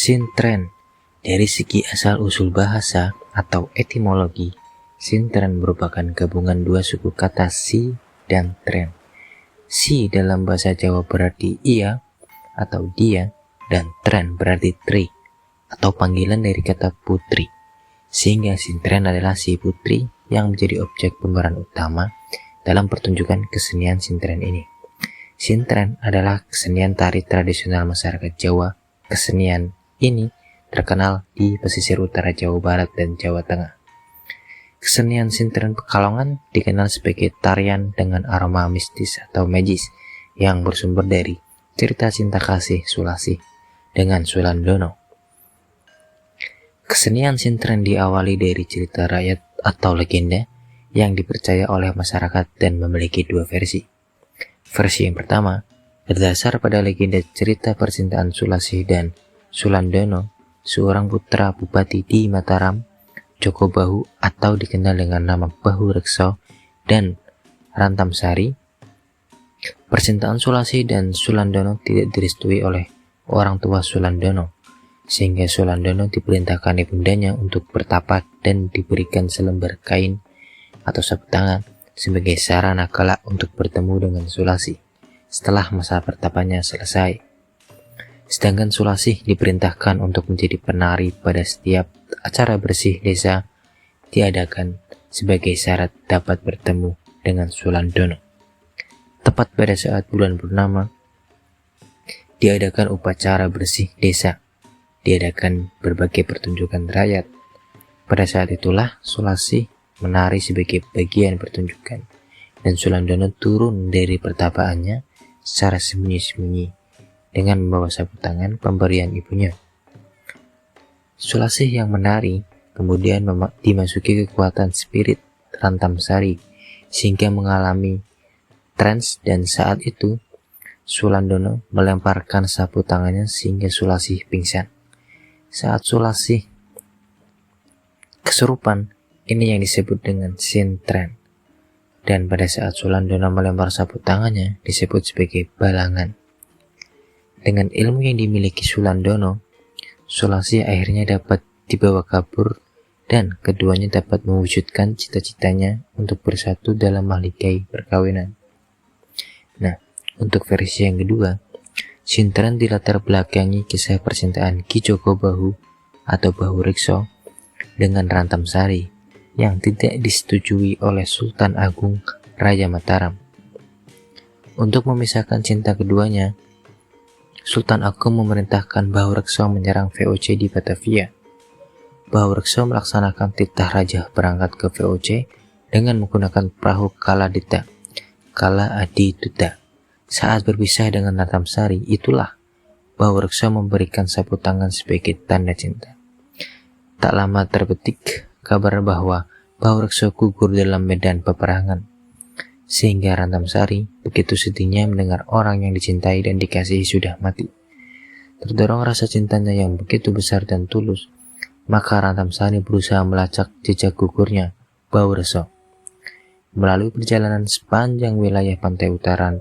Sintren. Dari segi asal-usul bahasa atau etimologi, sintren merupakan gabungan dua suku kata si dan tren. Si dalam bahasa Jawa berarti ia atau dia, dan tren berarti tri atau panggilan dari kata putri. Sehingga sintren adalah si putri yang menjadi objek pemeran utama dalam pertunjukan kesenian sintren ini. Sintren adalah kesenian tari tradisional masyarakat Jawa. Kesenian ini terkenal di pesisir utara Jawa Barat dan Jawa Tengah. Kesenian sintren Pekalongan dikenal sebagai tarian dengan aroma mistis atau magis yang bersumber dari cerita cinta kasih Sulasih dengan Sulandono. Kesenian sintren diawali dari cerita rakyat atau legenda yang dipercaya oleh masyarakat dan memiliki dua versi. Versi yang pertama berdasar pada legenda cerita percintaan Sulasih dan Sulandono, seorang putra bupati di Mataram, Joko Bahu atau dikenal dengan nama Bahu Rekso dan Rantamsari. Percintaan Sulasih dan Sulandono tidak direstui oleh orang tua Sulandono, sehingga Sulandono diperintahkan ibundanya untuk bertapa dan diberikan selembar kain atau sabuk tangan sebagai sarana kelak untuk bertemu dengan Sulasih setelah masa pertapanya selesai. Sedangkan Sulasih diperintahkan untuk menjadi penari pada setiap acara bersih desa diadakan sebagai syarat dapat bertemu dengan Sulandono. Tepat pada saat bulan purnama, diadakan upacara bersih desa, diadakan berbagai pertunjukan rakyat. Pada saat itulah Sulasih menari sebagai bagian pertunjukan, dan Sulandono turun dari pertapaannya secara sembunyi-sembunyi dengan membawa sabuk tangan pemberian ibunya. Sulasih yang menari kemudian dimasuki kekuatan spirit Rantamsari sehingga mengalami trans, dan saat itu Sulandono melemparkan sabuk tangannya sehingga Sulasih pingsan. Saat Sulasih kesurupan, ini yang disebut dengan sintren. Dan pada saat Sulandono melempar sabuk tangannya disebut sebagai balangan. Dengan ilmu yang dimiliki Sulandono, Sulasih akhirnya dapat dibawa kabur dan keduanya dapat mewujudkan cita-citanya untuk bersatu dalam mahligai perkawinan. Nah, untuk versi yang kedua, sintren dilatar belakangi kisah percintaan Ki Joko Bahu atau Bahu Rekso dengan Rantamsari yang tidak disetujui oleh Sultan Agung Raja Mataram. Untuk memisahkan cinta keduanya, Sultan Agung memerintahkan Bahu Rekso menyerang VOC di Batavia. Bahu Rekso melaksanakan titah raja berangkat ke VOC dengan menggunakan perahu Kala Adi Duta. Saat berpisah dengan Rantamsari, itulah Bahu Rekso memberikan sabuk tangan sebagai tanda cinta. Tak lama terbetik kabar bahwa Bahu Rekso gugur dalam medan peperangan, sehingga Rantamsari begitu sedihnya mendengar orang yang dicintai dan dikasihi sudah mati. Terdorong rasa cintanya yang begitu besar dan tulus, maka Rantamsari berusaha melacak jejak gugurnya Bahu Rekso. Melalui perjalanan sepanjang wilayah pantai utara,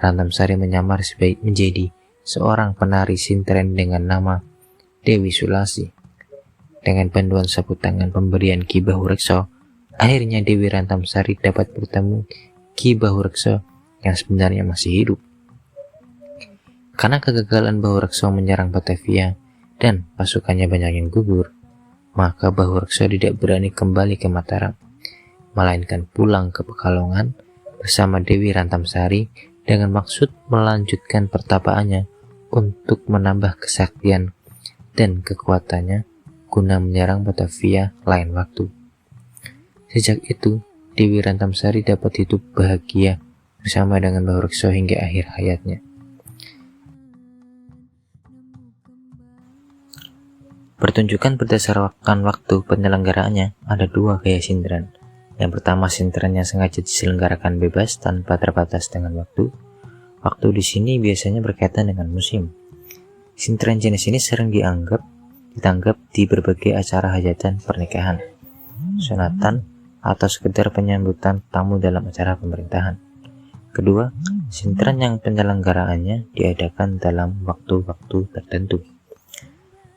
Rantamsari menyamar menjadi seorang penari sintren dengan nama Dewi Sulasih. Dengan bantuan sabuk tangan pemberian Ki Bahu Rekso, akhirnya Dewi Rantamsari dapat bertemu Ki Bahu Rekso yang sebenarnya masih hidup. Karena kegagalan Bahu Rekso menyerang Batavia dan pasukannya banyak yang gugur, maka Bahu Rekso tidak berani kembali ke Mataram, melainkan pulang ke Pekalongan bersama Dewi Rantamsari dengan maksud melanjutkan pertapaannya untuk menambah kesaktian dan kekuatannya guna menyerang Batavia lain waktu. Sejak itu, Dewi Rantamsari dapat hidup bahagia bersama dengan Bahu Rekso hingga akhir hayatnya. Pertunjukan berdasarkan waktu penyelenggaraannya ada dua gaya sintren. Yang pertama, sintren yang sengaja diselenggarakan bebas tanpa terbatas dengan waktu. Waktu di sini biasanya berkaitan dengan musim. Sintren jenis ini sering ditanggap di berbagai acara hajatan pernikahan, sunatan, atau sekedar penyambutan tamu dalam acara pemerintahan. Kedua, sintren yang penyelenggaraannya diadakan dalam waktu-waktu tertentu.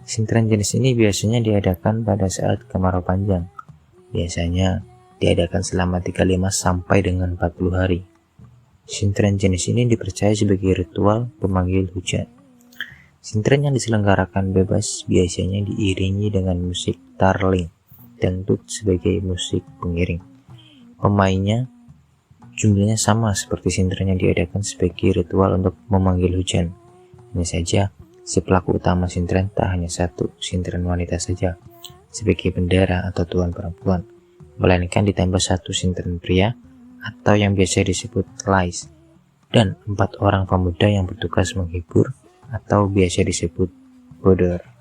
Sintren jenis ini biasanya diadakan pada saat kemarau panjang. Biasanya diadakan selama 35 sampai dengan 40 hari. Sintren jenis ini dipercaya sebagai ritual pemanggil hujan. Sintren yang diselenggarakan bebas biasanya diiringi dengan musik tarling, dangdut sebagai musik pengiring. Pemainnya jumlahnya sama seperti sintren yang diadakan sebagai ritual untuk memanggil hujan. Hanya saja, si pelaku utama sintren tak hanya satu sintren wanita saja sebagai bendara atau tuan perempuan, melainkan ditambah satu sintren pria atau yang biasa disebut lais, dan 4 orang pemuda yang bertugas menghibur atau biasa disebut boder.